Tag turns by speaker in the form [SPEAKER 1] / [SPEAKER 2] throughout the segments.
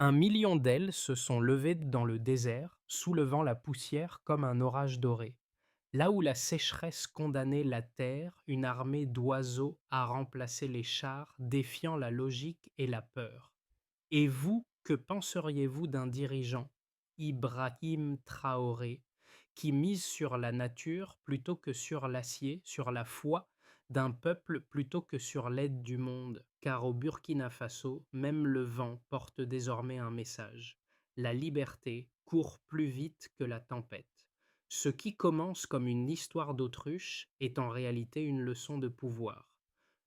[SPEAKER 1] Un million d'ailes se sont levées dans le désert, soulevant la poussière comme un orage doré. Là où la sécheresse condamnait la terre, une armée d'oiseaux a remplacé les chars, défiant la logique et la peur. Et vous, que penseriez-vous d'un dirigeant, Ibrahim Traoré, qui mise sur la nature plutôt que sur l'acier, sur la foi d'un peuple plutôt que sur l'aide du monde? Car au Burkina Faso, même le vent porte désormais un message. La liberté court plus vite que la tempête. Ce qui commence comme une histoire d'autruche est en réalité une leçon de pouvoir.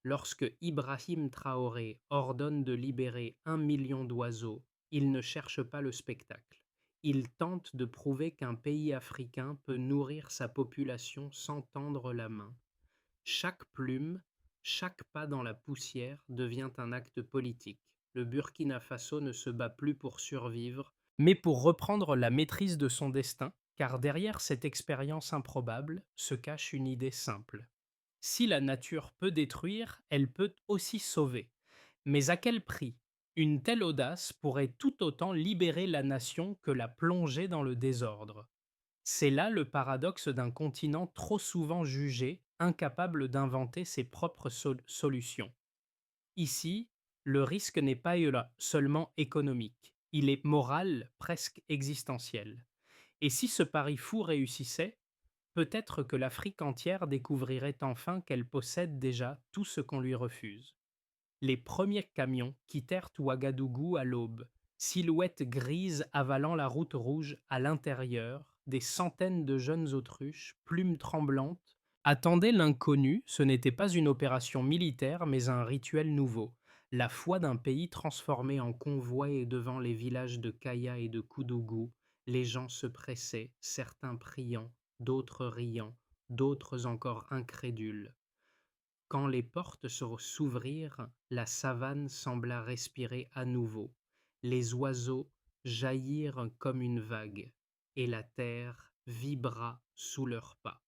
[SPEAKER 1] Lorsque Ibrahim Traoré ordonne de libérer 1 million d'oiseaux, il ne cherche pas le spectacle. Il tente de prouver qu'un pays africain peut nourrir sa population sans tendre la main. Chaque plume, chaque pas dans la poussière devient un acte politique. Le Burkina Faso ne se bat plus pour survivre, mais pour reprendre la maîtrise de son destin, car derrière cette expérience improbable se cache une idée simple. Si la nature peut détruire, elle peut aussi sauver. Mais à quel prix? Une telle audace pourrait tout autant libérer la nation que la plonger dans le désordre. C'est là le paradoxe d'un continent trop souvent jugé incapable d'inventer ses propres solutions. Ici, le risque n'est pas seulement économique, il est moral, presque existentiel. Et si ce pari fou réussissait, peut-être que l'Afrique entière découvrirait enfin qu'elle possède déjà tout ce qu'on lui refuse. Les premiers camions quittèrent Ouagadougou à l'aube, silhouettes grises avalant la route rouge à l'intérieur, des centaines de jeunes autruches, plumes tremblantes, attendaient l'inconnu. Ce n'était pas une opération militaire mais un rituel nouveau, la foi d'un pays transformé en convoi, et devant les villages de Kaya et de Koudougou, les gens se pressaient, certains priant, d'autres riant, d'autres encore incrédules. Quand les portes s'ouvrirent, la savane sembla respirer à nouveau, les oiseaux jaillirent comme une vague, et la terre vibra sous leurs pas.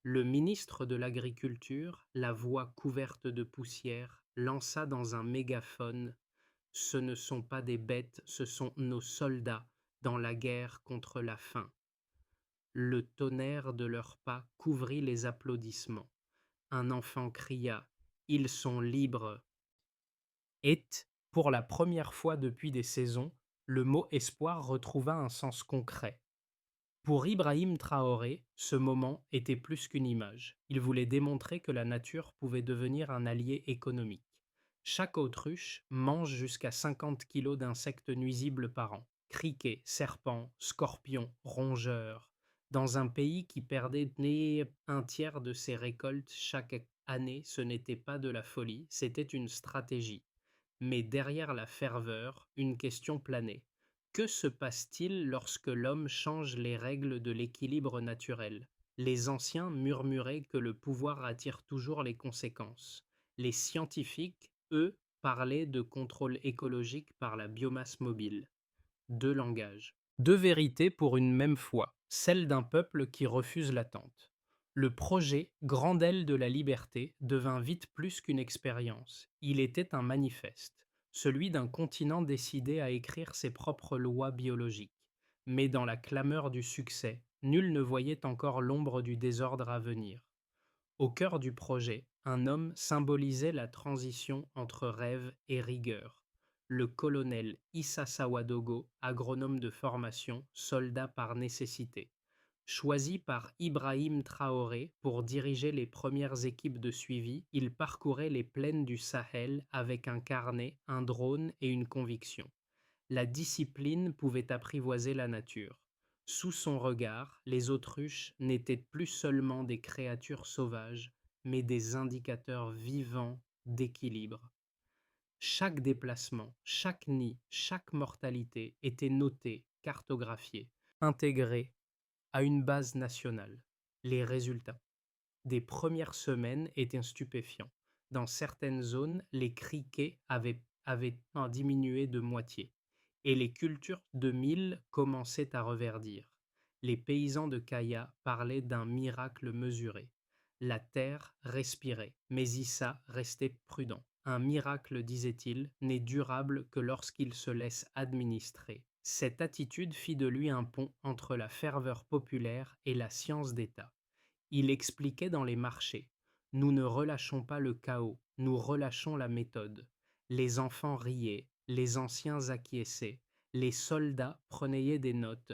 [SPEAKER 1] Le ministre de l'Agriculture, la voix couverte de poussière, lança dans un mégaphone: Ce ne sont pas des bêtes, ce sont nos soldats dans la guerre contre la faim. Le tonnerre de leurs pas couvrit les applaudissements. Un enfant cria: Ils sont libres! Et, pour la première fois depuis des saisons, le mot espoir retrouva un sens concret. Pour Ibrahim Traoré, ce moment était plus qu'une image. Il voulait démontrer que la nature pouvait devenir un allié économique. Chaque autruche mange jusqu'à 50 kilos d'insectes nuisibles par an. Criquets, serpents, scorpions, rongeurs. Dans un pays qui perdait un tiers de ses récoltes chaque année, ce n'était pas de la folie, c'était une stratégie. Mais derrière la ferveur, une question planait. Que se passe-t-il lorsque l'homme change les règles de l'équilibre naturel? Les anciens murmuraient que le pouvoir attire toujours les conséquences. Les scientifiques, eux, parlaient de contrôle écologique par la biomasse mobile. Deux langages. Deux vérités pour une même foi, celle d'un peuple qui refuse l'attente. Le projet Grande Aile de la Liberté devint vite plus qu'une expérience. Il était un manifeste, celui d'un continent décidé à écrire ses propres lois biologiques. Mais dans la clameur du succès, nul ne voyait encore l'ombre du désordre à venir. Au cœur du projet, un homme symbolisait la transition entre rêve et rigueur. Le colonel Issa Sawadogo, agronome de formation, soldat par nécessité. Choisi par Ibrahim Traoré pour diriger les premières équipes de suivi, il parcourait les plaines du Sahel avec un carnet, un drone et une conviction. La discipline pouvait apprivoiser la nature. Sous son regard, les autruches n'étaient plus seulement des créatures sauvages, mais des indicateurs vivants d'équilibre. Chaque déplacement, chaque nid, chaque mortalité était noté, cartographié, intégré à une base nationale. Les résultats des premières semaines étaient stupéfiants. Dans certaines zones, les criquets avaient diminué de moitié, et les cultures de mil commençaient à reverdir. Les paysans de Kaya parlaient d'un miracle mesuré. La terre respirait, mais Issa restait prudent. Un miracle, disait-il, n'est durable que lorsqu'il se laisse administrer. Cette attitude fit de lui un pont entre la ferveur populaire et la science d'État. Il expliquait dans les marchés: nous ne relâchons pas le chaos, nous relâchons la méthode. Les enfants riaient, les anciens acquiesçaient, les soldats prenaient des notes,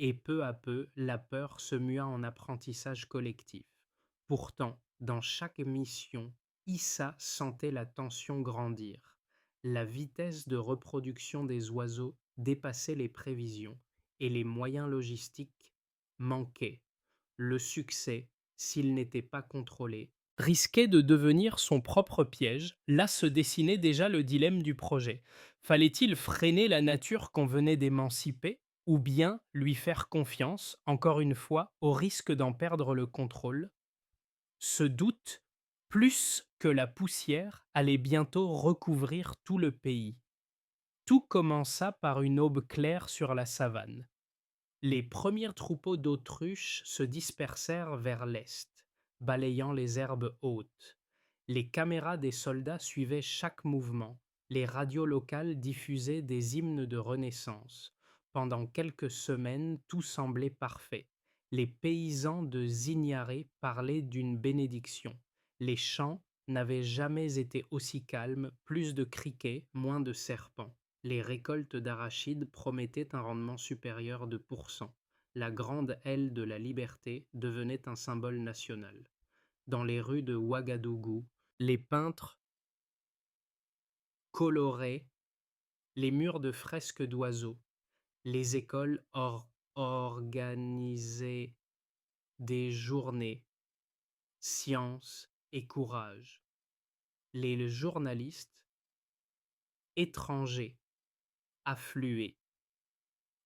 [SPEAKER 1] et peu à peu la peur se mua en apprentissage collectif. Pourtant, dans chaque mission, Issa sentait la tension grandir. La vitesse de reproduction des oiseaux dépassait les prévisions, et les moyens logistiques manquaient. Le succès, s'il n'était pas contrôlé, risquait de devenir son propre piège. Là se dessinait déjà le dilemme du projet. Fallait-il freiner la nature qu'on venait d'émanciper, ou bien lui faire confiance, encore une fois, au risque d'en perdre le contrôle? Ce doute, plus que la poussière, allait bientôt recouvrir tout le pays. Tout commença par une aube claire sur la savane. Les premiers troupeaux d'autruches se dispersèrent vers l'est, balayant les herbes hautes. Les caméras des soldats suivaient chaque mouvement. Les radios locales diffusaient des hymnes de renaissance. Pendant quelques semaines, tout semblait parfait. Les paysans de Zignaré parlaient d'une bénédiction. Les champs n'avaient jamais été aussi calmes, plus de criquets, moins de serpents. Les récoltes d'arachides promettaient un rendement supérieur de %. La grande aile de la liberté devenait un symbole national. Dans les rues de Ouagadougou, les peintres coloraient les murs de fresques d'oiseaux. Les écoles organisaient des journées science et courage. Les journalistes étrangers affluaient.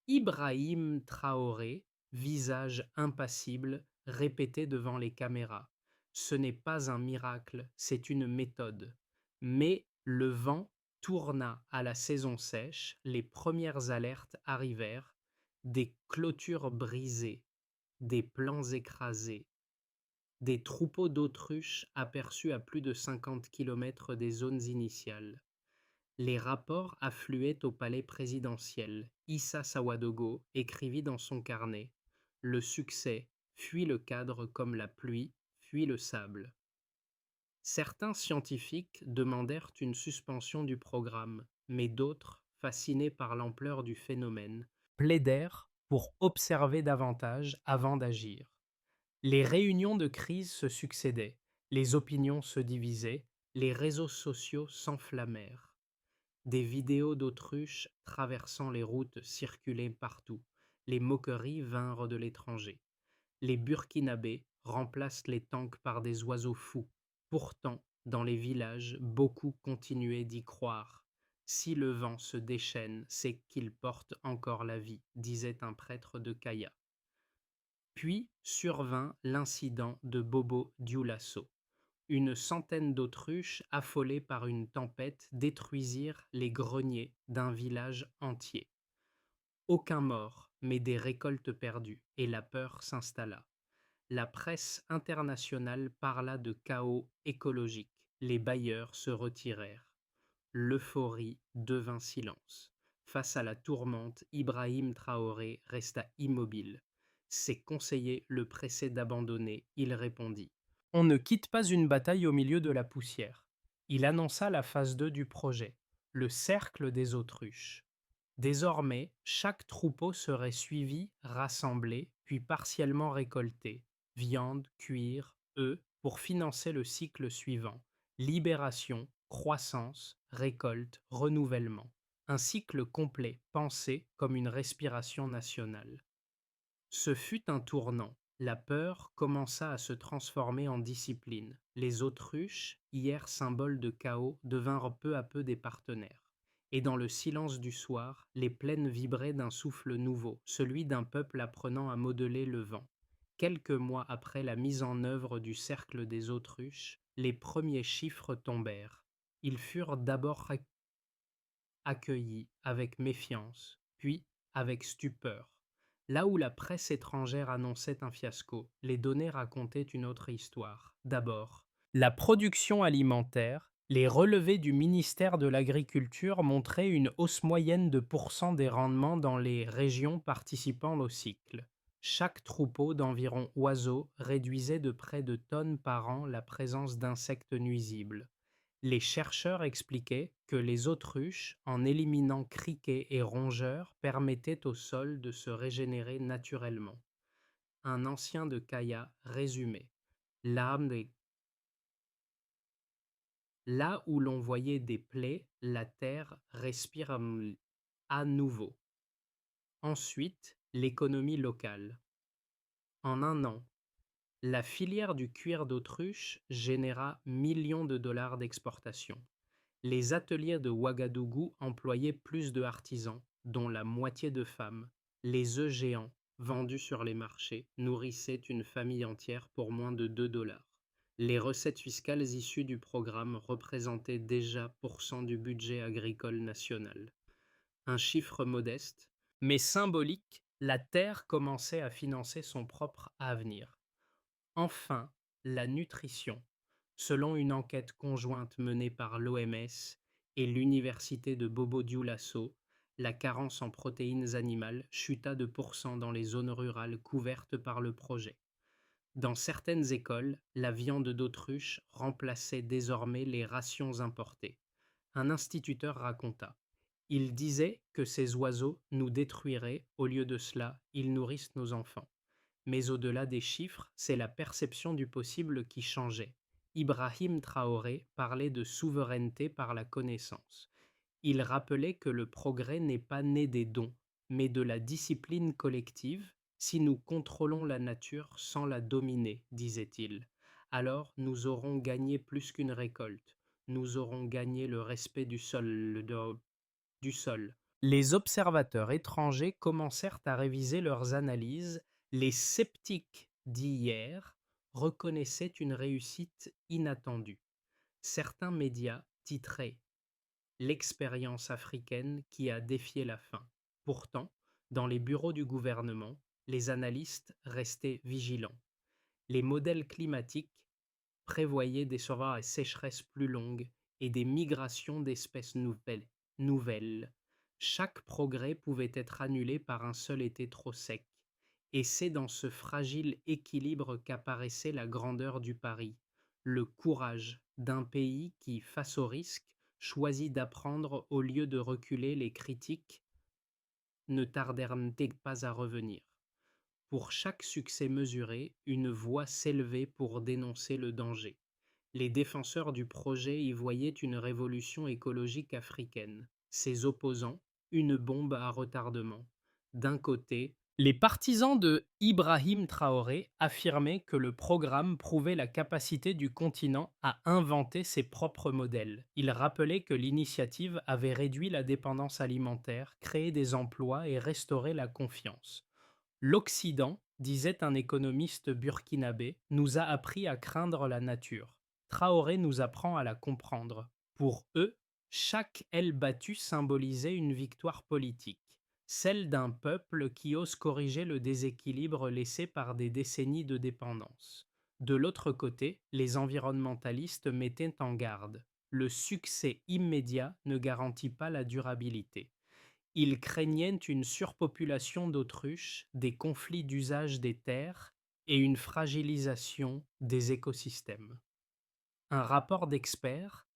[SPEAKER 1] Ibrahim Traoré, visage impassible, répétait devant les caméras: ce n'est pas un miracle, c'est une méthode. Mais le vent tourna à la saison sèche, les premières alertes arrivèrent: des clôtures brisées, des plants écrasés, des troupeaux d'autruches aperçus à plus de 50 kilomètres des zones initiales. Les rapports affluaient au palais présidentiel. Issa Sawadogo écrivit dans son carnet: le succès fuit le cadre comme la pluie fuit le sable. Certains scientifiques demandèrent une suspension du programme, mais d'autres, fascinés par l'ampleur du phénomène, plaidèrent pour observer davantage avant d'agir. Les réunions de crise se succédaient, les opinions se divisaient, les réseaux sociaux s'enflammèrent. Des vidéos d'autruches traversant les routes circulaient partout. Les moqueries vinrent de l'étranger. Les Burkinabés remplacent les tanks par des oiseaux fous. Pourtant, dans les villages, beaucoup continuaient d'y croire. Si le vent se déchaîne, c'est qu'il porte encore la vie, disait un prêtre de Kaya. Puis survint l'incident de Bobo Dioulasso. Une centaine d'autruches, affolées par une tempête, détruisirent les greniers d'un village entier. Aucun mort, mais des récoltes perdues, et la peur s'installa. La presse internationale parla de chaos écologique. Les bailleurs se retirèrent. L'euphorie devint silence. Face à la tourmente, Ibrahim Traoré resta immobile. Ses conseillers le pressaient d'abandonner. Il répondit: on ne quitte pas une bataille au milieu de la poussière. Il annonça la phase 2 du projet, le cercle des autruches. Désormais, chaque troupeau serait suivi, rassemblé, puis partiellement récolté. Viande, cuir, œufs, pour financer le cycle suivant: libération, croissance, récolte, renouvellement. Un cycle complet, pensé comme une respiration nationale. Ce fut un tournant. La peur commença à se transformer en discipline. Les autruches, hier symboles de chaos, devinrent peu à peu des partenaires. Et dans le silence du soir, les plaines vibraient d'un souffle nouveau, celui d'un peuple apprenant à modeler le vent. Quelques mois après la mise en œuvre du cercle des autruches, les premiers chiffres tombèrent. Ils furent d'abord accueillis avec méfiance, puis avec stupeur. Là où la presse étrangère annonçait un fiasco, les données racontaient une autre histoire. D'abord, la production alimentaire, Les relevés du ministère de l'Agriculture montraient une hausse moyenne de pourcent des rendements dans les régions participant au cycle. Chaque troupeau d'environ oiseaux réduisait de près de tonnes par an la présence d'insectes nuisibles. Les chercheurs expliquaient que les autruches, en éliminant criquets et rongeurs, permettaient au sol de se régénérer naturellement. Un ancien de Kaya résumait: L'âme des Là où l'on voyait des plaies, la terre respire à nouveau. Ensuite, l'économie locale. En un an, la filière du cuir d'autruche généra millions de dollars d'exportation. Les ateliers de Ouagadougou employaient plus de artisans, dont la moitié de femmes. Les œufs géants, vendus sur les marchés, nourrissaient une famille entière pour moins de 2 dollars. Les recettes fiscales issues du programme représentaient déjà % du budget agricole national. Un chiffre modeste, mais symbolique, la terre commençait à financer son propre avenir. Enfin, la nutrition. Selon une enquête conjointe menée par l'OMS et l'université de Bobo-Dioulasso, la carence en protéines animales chuta de % dans les zones rurales couvertes par le projet. Dans certaines écoles, la viande d'autruche remplaçait désormais les rations importées. Un instituteur raconta: il disait que ces oiseaux nous détruiraient, au lieu de cela, ils nourrissent nos enfants. Mais au-delà des chiffres, c'est la perception du possible qui changeait. Ibrahim Traoré parlait de souveraineté par la connaissance. Il rappelait que le progrès n'est pas né des dons, mais de la discipline collective. Si nous contrôlons la nature sans la dominer, disait-il, alors nous aurons gagné plus qu'une récolte. Nous aurons gagné le respect du sol. Les observateurs étrangers commencèrent à réviser leurs analyses. Les sceptiques d'hier reconnaissaient une réussite inattendue. Certains médias titraient l'expérience africaine qui a défié la faim. Pourtant, dans les bureaux du gouvernement, les analystes restaient vigilants. Les modèles climatiques prévoyaient des sécheresses plus longues et des migrations d'espèces nouvelles. Chaque progrès pouvait être annulé par un seul été trop sec. Et c'est dans ce fragile équilibre qu'apparaissait la grandeur du pari, le courage d'un pays qui, face au risque, choisit d'apprendre au lieu de reculer. Les critiques ne tardèrent pas à revenir. Pour chaque succès mesuré, une voix s'élevait pour dénoncer le danger. Les défenseurs du projet y voyaient une révolution écologique africaine. Ses opposants, une bombe à retardement. D'un côté, les partisans de Ibrahim Traoré affirmaient que le programme prouvait la capacité du continent à inventer ses propres modèles. Ils rappelaient que l'initiative avait réduit la dépendance alimentaire, créé des emplois et restauré la confiance. L'Occident, disait un économiste burkinabé, nous a appris à craindre la nature. Traoré nous apprend à la comprendre. Pour eux, chaque aile battue symbolisait une victoire politique, celle d'un peuple qui ose corriger le déséquilibre laissé par des décennies de dépendance. De l'autre côté, les environnementalistes mettaient en garde. Le succès immédiat ne garantit pas la durabilité. Ils craignaient une surpopulation d'autruches, des conflits d'usage des terres et une fragilisation des écosystèmes. Un rapport d'experts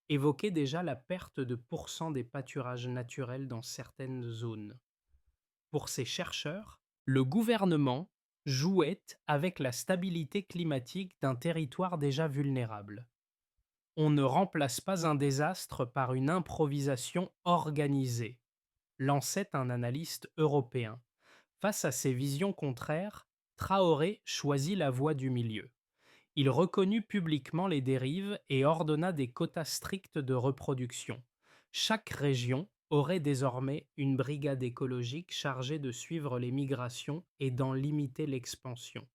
[SPEAKER 1] évoquait déjà la perte de % des pâturages naturels dans certaines zones. Pour ces chercheurs, le gouvernement jouait avec la stabilité climatique d'un territoire déjà vulnérable. On ne remplace pas un désastre par une improvisation organisée, lançait un analyste européen. Face à ces visions contraires, Traoré choisit la voie du milieu. Il reconnut publiquement les dérives et ordonna des quotas stricts de reproduction. Chaque région aurait désormais une brigade écologique chargée de suivre les migrations et d'en limiter l'expansion.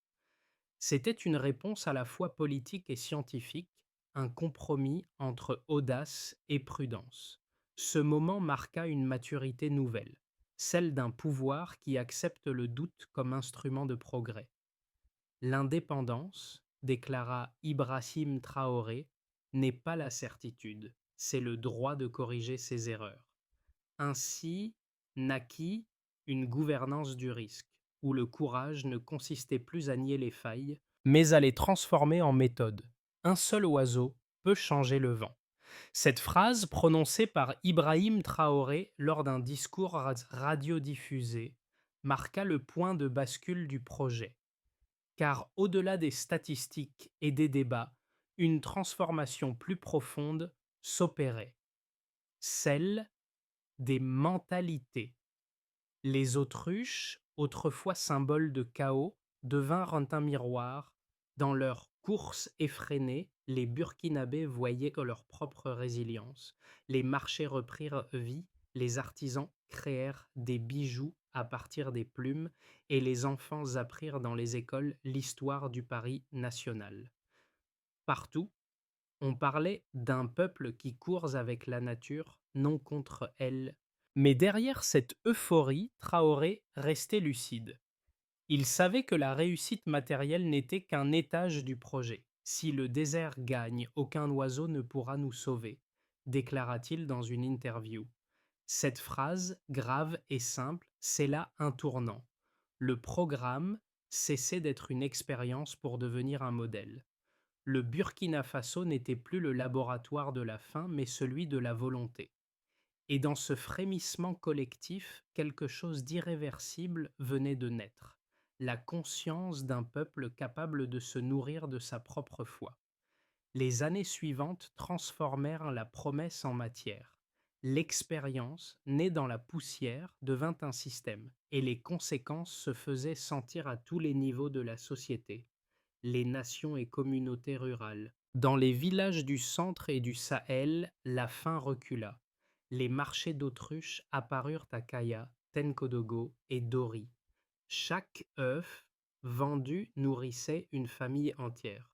[SPEAKER 1] C'était une réponse à la fois politique et scientifique, un compromis entre audace et prudence. Ce moment marqua une maturité nouvelle, celle d'un pouvoir qui accepte le doute comme instrument de progrès. L'indépendance, déclara Ibrahim Traoré, n'est pas la certitude, c'est le droit de corriger ses erreurs. Ainsi naquit une gouvernance du risque, où le courage ne consistait plus à nier les failles, mais à les transformer en méthode. Un seul oiseau peut changer le vent. Cette phrase, prononcée par Ibrahim Traoré lors d'un discours radiodiffusé, marqua le point de bascule du projet. Car au-delà des statistiques et des débats, une transformation plus profonde s'opérait, celle des mentalités. Les autruches, autrefois symboles de chaos, devinrent un miroir. Dans leur course effrénée, les Burkinabés voyaient que leur propre résilience. Les marchés reprirent vie, les artisans créèrent des bijoux à partir des plumes et les enfants apprirent dans les écoles l'histoire du Paris national. Partout, on parlait d'un peuple qui court avec la nature, non contre elle. Mais derrière cette euphorie, Traoré restait lucide. Il savait que la réussite matérielle n'était qu'un étage du projet. Si le désert gagne, aucun oiseau ne pourra nous sauver, déclara-t-il dans une interview. Cette phrase, grave et simple, c'est là un tournant. Le programme cessait d'être une expérience pour devenir un modèle. Le Burkina Faso n'était plus le laboratoire de la faim, mais celui de la volonté. Et dans ce frémissement collectif, quelque chose d'irréversible venait de naître, la conscience d'un peuple capable de se nourrir de sa propre foi. Les années suivantes transformèrent la promesse en matière. L'expérience, née dans la poussière, devint un système, et les conséquences se faisaient sentir à tous les niveaux de la société, les nations et communautés rurales. Dans les villages du centre et du Sahel, la faim recula. Les marchés d'autruche apparurent à Kaya, Tenkodogo et Dori. Chaque œuf vendu nourrissait une famille entière.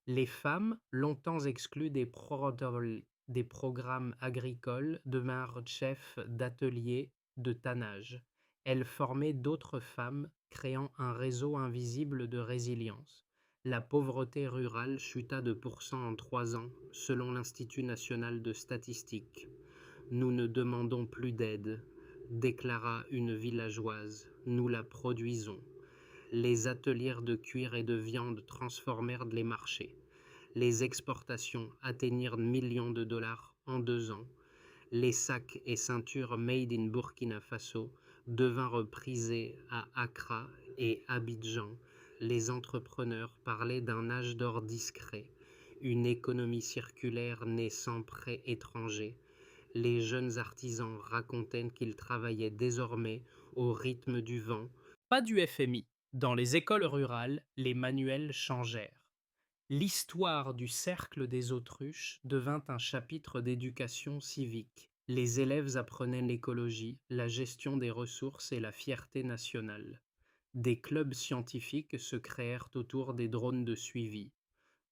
[SPEAKER 1] Les femmes, longtemps exclues des programmes agricoles, devinrent chefs d'ateliers de tannage. Elles formaient d'autres femmes, créant un réseau invisible de résilience. La pauvreté rurale chuta de pourcent en 3 ans, selon l'Institut national de statistique. Nous ne demandons plus d'aide, déclara une villageoise, nous la produisons. Les ateliers de cuir et de viande transformèrent les marchés. Les exportations atteignirent millions de dollars en 2 ans. Les sacs et ceintures made in Burkina Faso devinrent prisés à Accra et Abidjan. Les entrepreneurs parlaient d'un âge d'or discret, une économie circulaire née sans prêts étrangers. Les jeunes artisans racontaient qu'ils travaillaient désormais au rythme du vent. Pas du FMI. Dans les écoles rurales, les manuels changèrent. L'histoire du cercle des autruches devint un chapitre d'éducation civique. Les élèves apprenaient l'écologie, la gestion des ressources et la fierté nationale. Des clubs scientifiques se créèrent autour des drones de suivi.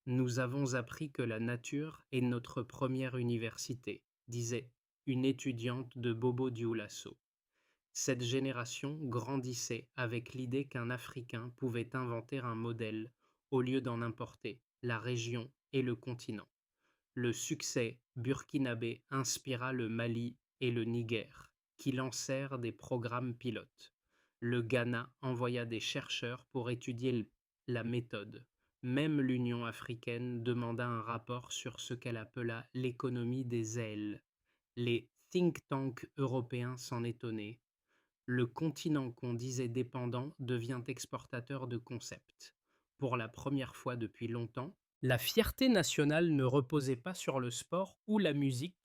[SPEAKER 1] Nous avons appris que la nature est notre première université, disait une étudiante de Bobo Dioulasso. Cette génération grandissait avec l'idée qu'un Africain pouvait inventer un modèle au lieu d'en importer, la région et le continent. Le succès burkinabé inspira le Mali et le Niger, qui lancèrent des programmes pilotes. Le Ghana envoya des chercheurs pour étudier la méthode. Même l'Union africaine demanda un rapport sur ce qu'elle appela l'économie des ailes. Les think tanks européens s'en étonnaient. Le continent qu'on disait dépendant devient exportateur de concepts. Pour la première fois depuis longtemps, la fierté nationale ne reposait pas sur le sport ou la musique,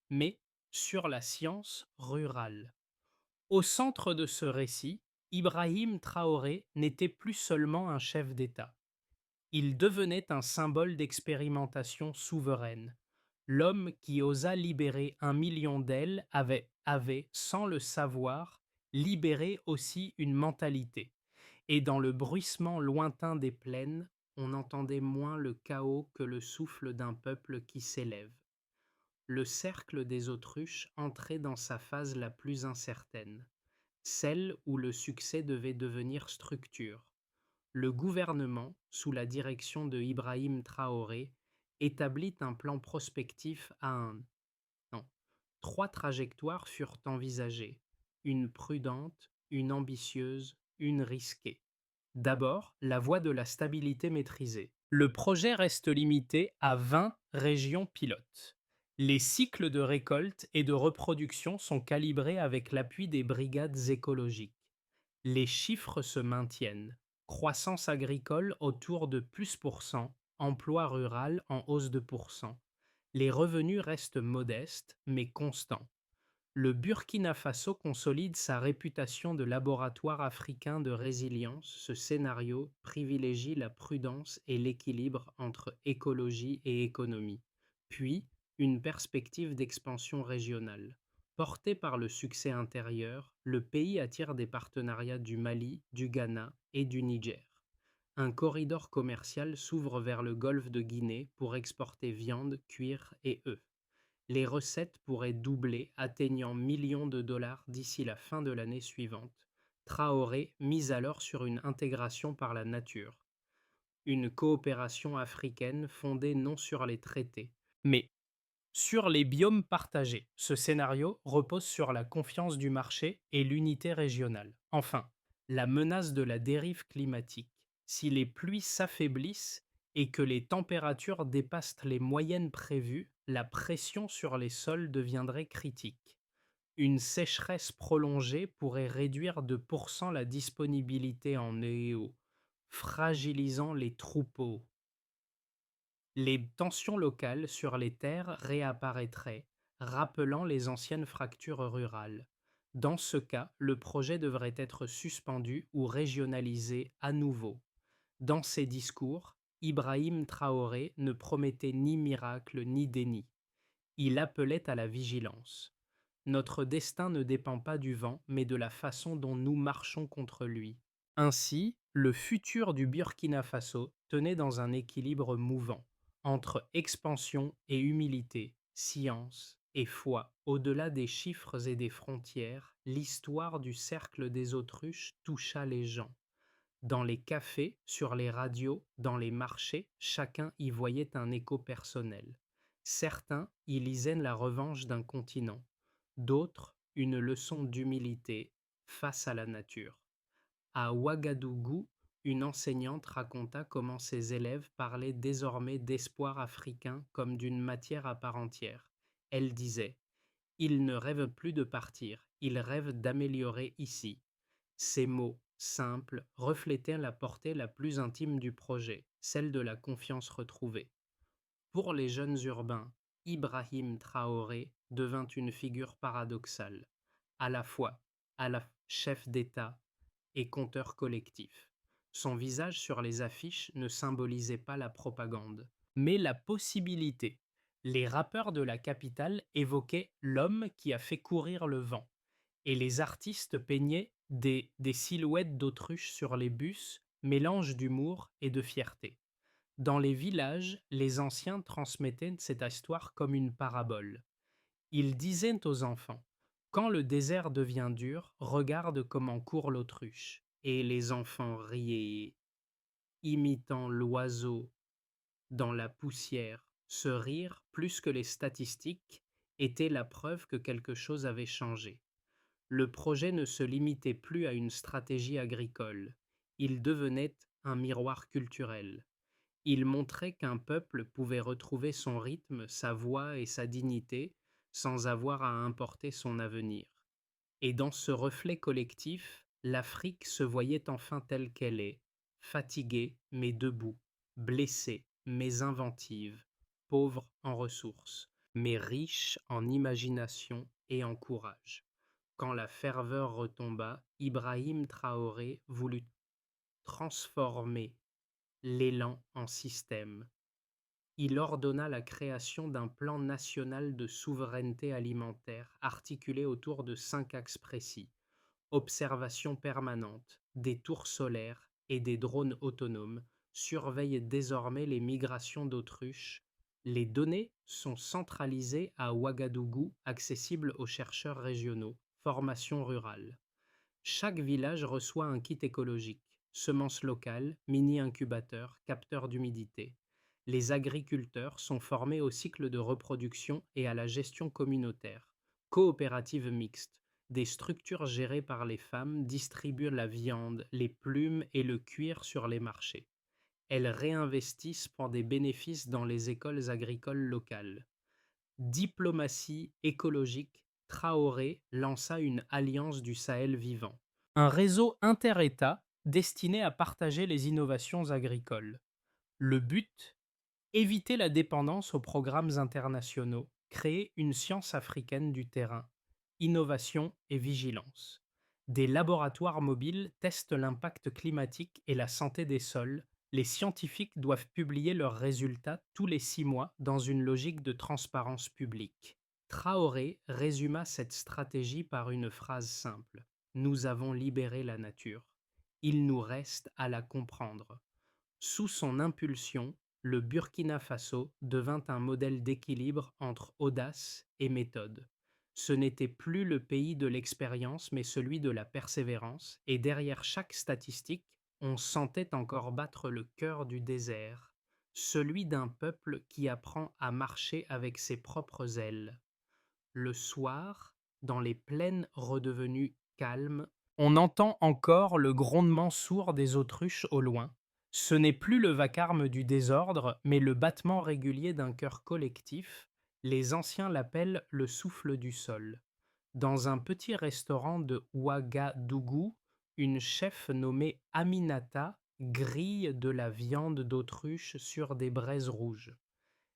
[SPEAKER 1] mais sur la science rurale. Au centre de ce récit, Ibrahim Traoré n'était plus seulement un chef d'État. Il devenait un symbole d'expérimentation souveraine. L'homme qui osa libérer 1 million d'ailes avait, sans le savoir, libéré aussi une mentalité. Et dans le bruissement lointain des plaines, on entendait moins le chaos que le souffle d'un peuple qui s'élève. Le cercle des autruches entrait dans sa phase la plus incertaine, celle où le succès devait devenir structure. Le gouvernement, sous la direction de Ibrahim Traoré, établit un plan prospectif à un an. Trois trajectoires furent envisagées, une prudente, une ambitieuse, une risquée. D'abord, la voie de la stabilité maîtrisée. Le projet reste limité à 20 régions pilotes. Les cycles de récolte et de reproduction sont calibrés avec l'appui des brigades écologiques. Les chiffres se maintiennent. Croissance agricole autour de +%, emploi rural en hausse de %. Les revenus restent modestes mais constants. Le Burkina Faso consolide sa réputation de laboratoire africain de résilience. Ce scénario privilégie la prudence et l'équilibre entre écologie et économie. Puis, une perspective d'expansion régionale. Porté par le succès intérieur, le pays attire des partenariats du Mali, du Ghana et du Niger. Un corridor commercial s'ouvre vers le golfe de Guinée pour exporter viande, cuir et œufs. Les recettes pourraient doubler, atteignant millions de dollars d'ici la fin de l'année suivante. Traoré mise alors sur une intégration par la nature, une coopération africaine fondée non sur les traités, mais sur les biomes partagés. Ce scénario repose sur la confiance du marché et l'unité régionale. Enfin, la menace de la dérive climatique. Si les pluies s'affaiblissent et que les températures dépassent les moyennes prévues, la pression sur les sols deviendrait critique. Une sécheresse prolongée pourrait réduire de la disponibilité en eau, fragilisant les troupeaux. Les tensions locales sur les terres réapparaîtraient, rappelant les anciennes fractures rurales. Dans ce cas, le projet devrait être suspendu ou régionalisé à nouveau. Dans ses discours, Ibrahim Traoré ne promettait ni miracle ni déni. Il appelait à la vigilance. Notre destin ne dépend pas du vent, mais de la façon dont nous marchons contre lui. Ainsi, le futur du Burkina Faso tenait dans un équilibre mouvant, entre expansion et humilité, science et foi. Au-delà des chiffres et des frontières, l'histoire du cercle des autruches toucha les gens. Dans les cafés, sur les radios, dans les marchés, chacun y voyait un écho personnel. Certains y lisaient la revanche d'un continent, d'autres une leçon d'humilité face à la nature. À Ouagadougou, une enseignante raconta comment ses élèves parlaient désormais d'espoir africain comme d'une matière à part entière. Elle disait: ils ne rêvent plus de partir, ils rêvent d'améliorer ici. Ces mots, simples, reflétaient la portée la plus intime du projet, celle de la confiance retrouvée. Pour les jeunes urbains, Ibrahim Traoré devint une figure paradoxale, à la fois à la chef d'État et conteur collectif. Son visage sur les affiches ne symbolisait pas la propagande, mais la possibilité. Les rappeurs de la capitale évoquaient l'homme qui a fait courir le vent, et les artistes peignaient des silhouettes d'autruches sur les bus, mélange d'humour et de fierté. Dans les villages, les anciens transmettaient cette histoire comme une parabole. Ils disaient aux enfants: quand le désert devient dur, regarde comment court l'autruche. Et les enfants riaient, imitant l'oiseau dans la poussière. Ce rire, plus que les statistiques, était la preuve que quelque chose avait changé. Le projet ne se limitait plus à une stratégie agricole, il devenait un miroir culturel. Il montrait qu'un peuple pouvait retrouver son rythme, sa voix et sa dignité sans avoir à importer son avenir. Et dans ce reflet collectif, l'Afrique se voyait enfin telle qu'elle est, fatiguée mais debout, blessée mais inventive, pauvre en ressources, mais riche en imagination et en courage. Quand la ferveur retomba, Ibrahim Traoré voulut transformer l'élan en système. Il ordonna la création d'un plan national de souveraineté alimentaire articulé autour de 5 axes précis: observation permanente, des tours solaires et des drones autonomes surveillent désormais les migrations d'autruches. Les données sont centralisées à Ouagadougou, accessibles aux chercheurs régionaux. Formation rurale. Chaque village reçoit un kit écologique: semences locales, mini-incubateurs, capteurs d'humidité. Les agriculteurs sont formés au cycle de reproduction et à la gestion communautaire. Coopératives mixtes. Des structures gérées par les femmes distribuent la viande, les plumes et le cuir sur les marchés. Elles réinvestissent pour des bénéfices dans les écoles agricoles locales. Diplomatie écologique, Traoré lança une alliance du Sahel vivant. Un réseau inter-États destiné à partager les innovations agricoles. Le but, éviter la dépendance aux programmes internationaux, créer une science africaine du terrain, innovation et vigilance. Des laboratoires mobiles testent l'impact climatique et la santé des sols. Les scientifiques doivent publier leurs résultats tous les 6 mois dans une logique de transparence publique. Traoré résuma cette stratégie par une phrase simple. Nous avons libéré la nature. Il nous reste à la comprendre. Sous son impulsion, le Burkina Faso devint un modèle d'équilibre entre audace et méthode. Ce n'était plus le pays de l'expérience, mais celui de la persévérance, et derrière chaque statistique, on sentait encore battre le cœur du désert, celui d'un peuple qui apprend à marcher avec ses propres ailes. Le soir, dans les plaines redevenues calmes, on entend encore le grondement sourd des autruches au loin. Ce n'est plus le vacarme du désordre, mais le battement régulier d'un cœur collectif. Les anciens l'appellent le souffle du sol. Dans un petit restaurant de Ouagadougou, une chef nommée Aminata grille de la viande d'autruche sur des braises rouges.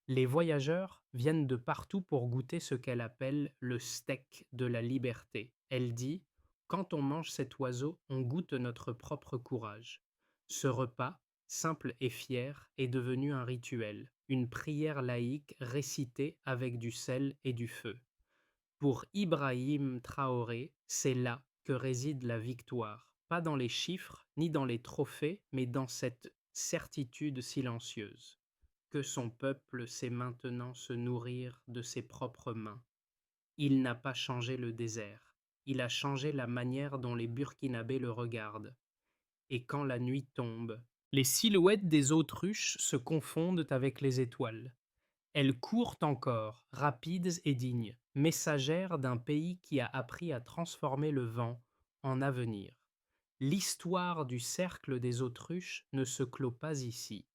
[SPEAKER 1] Les voyageurs viennent de partout pour goûter ce qu'elle appelle le steak de la liberté. Elle dit: quand on mange cet oiseau, on goûte notre propre courage. Ce repas, simple et fier, est devenu un rituel, une prière laïque récitée avec du sel et du feu. Pour Ibrahim Traoré, c'est là que réside la victoire, pas dans les chiffres ni dans les trophées, mais dans cette certitude silencieuse que son peuple sait maintenant se nourrir de ses propres mains. Il n'a pas changé le désert, il a changé la manière dont les Burkinabés le regardent. Et quand la nuit tombe, les silhouettes des autruches se confondent avec les étoiles. Elles courent encore, rapides et dignes, messagères d'un pays qui a appris à transformer le vent en avenir. L'histoire du cercle des autruches ne se clôt pas ici.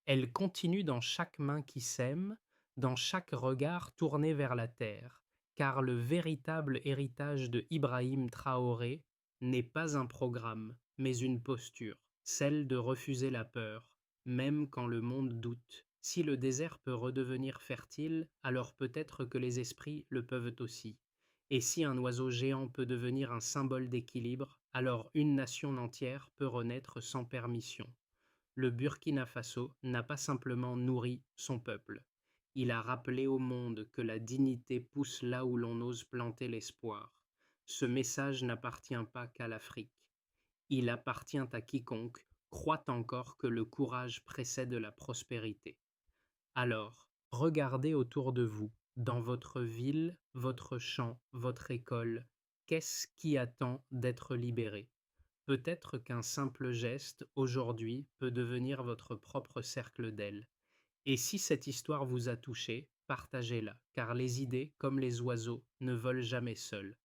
[SPEAKER 1] Elle continue dans chaque main qui sème, dans chaque regard tourné vers la terre, car le véritable héritage de Ibrahim Traoré n'est pas un programme, mais une posture, celle de refuser la peur, même quand le monde doute. Si le désert peut redevenir fertile, alors peut-être que les esprits le peuvent aussi. Et si un oiseau géant peut devenir un symbole d'équilibre, alors une nation entière peut renaître sans permission. Le Burkina Faso n'a pas simplement nourri son peuple. Il a rappelé au monde que la dignité pousse là où l'on ose planter l'espoir. Ce message n'appartient pas qu'à l'Afrique. Il appartient à quiconque croit encore que le courage précède la prospérité. Alors, regardez autour de vous, dans votre ville, votre champ, votre école, qu'est-ce qui attend d'être libéré? Peut-être qu'un simple geste, aujourd'hui, peut devenir votre propre cercle d'ailes. Et si cette histoire vous a touché, partagez-la, car les idées, comme les oiseaux, ne volent jamais seules.